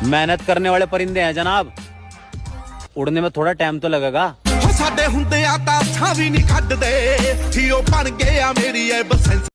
मेहनत करने वाले परिंदे हैं जनाब, उड़ने में थोड़ा टाइम तो लगेगा। ਸਾਡੇ ਹੁੰਦੇ ਆ ਤਾਂ ਅੱਖਾਂ ਵੀ ਨਹੀਂ ਕੱਢਦੇ ਥੀਓ ਬਣ ਗਏ ਆ ਮੇਰੀ ਐ ਬਸੈਂਸ